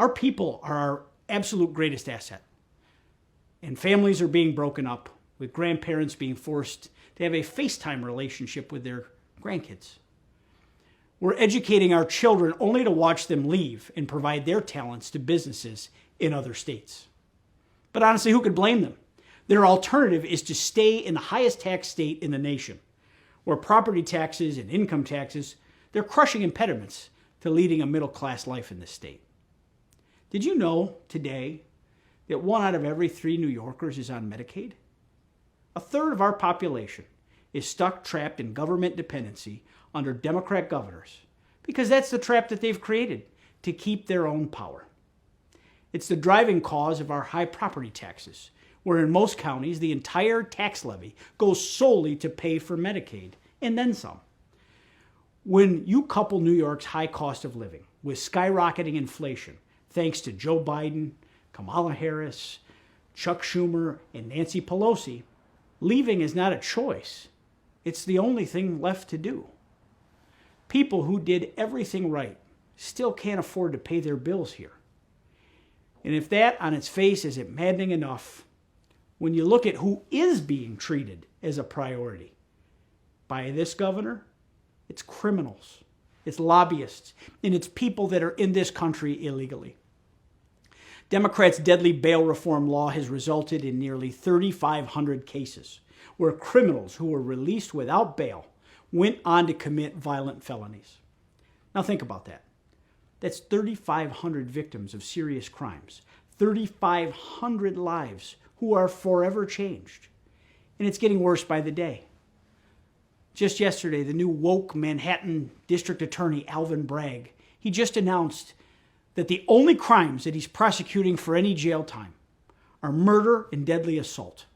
Our people are our absolute greatest asset. And families are being broken up, with grandparents being forced to have a FaceTime relationship with their grandkids. We're educating our children only to watch them leave and provide their talents to businesses in other states. But honestly, who could blame them? Their alternative is to stay in the highest tax state in the nation, where property taxes and income taxes, they're crushing impediments to leading a middle-class life in this state. Did you know today that 1 out of every 3 New Yorkers is on Medicaid? A third of our population is stuck trapped in government dependency under Democrat governors because that's the trap that they've created to keep their own power. It's the driving cause of our high property taxes, where in most counties the entire tax levy goes solely to pay for Medicaid and then some. When you couple New York's high cost of living with skyrocketing inflation, thanks to Joe Biden, Kamala Harris, Chuck Schumer, and Nancy Pelosi, leaving is not a choice. It's the only thing left to do. People who did everything right still can't afford to pay their bills here. And if that on its face isn't maddening enough, when you look at who is being treated as a priority by this governor, it's criminals, it's lobbyists, and it's people that are in this country illegally. Democrats' deadly bail reform law has resulted in nearly 3,500 cases where criminals who were released without bail went on to commit violent felonies. Now think about that. That's 3,500 victims of serious crimes, 3,500 lives who are forever changed. And it's getting worse by the day. Just yesterday, the new woke Manhattan District Attorney, Alvin Bragg, he just announced that the only crimes that he's prosecuting for any jail time are murder and deadly assault.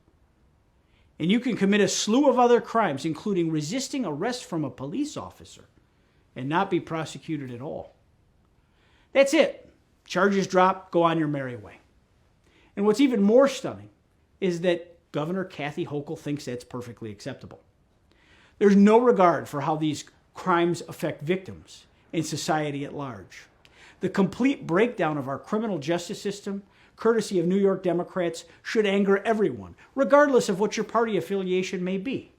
And you can commit a slew of other crimes, including resisting arrest from a police officer, and not be prosecuted at all. That's it. Charges drop, go on your merry way. And what's even more stunning is that Governor Kathy Hochul thinks that's perfectly acceptable. There's no regard for how these crimes affect victims and society at large. The complete breakdown of our criminal justice system, courtesy of New York Democrats, should anger everyone, regardless of what your party affiliation may be.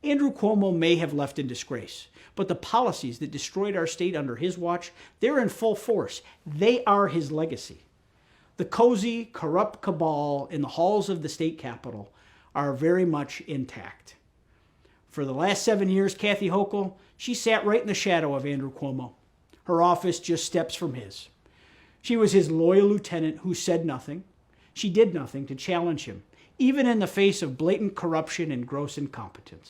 Andrew Cuomo may have left in disgrace, but the policies that destroyed our state under his watch, they're in full force. They are his legacy. The cozy, corrupt cabal in the halls of the state capitol are very much intact. For the last 7 years, Kathy Hochul, she sat right in the shadow of Andrew Cuomo. Her office just steps from his. She was his loyal lieutenant who said nothing. She did nothing to challenge him, even in the face of blatant corruption and gross incompetence.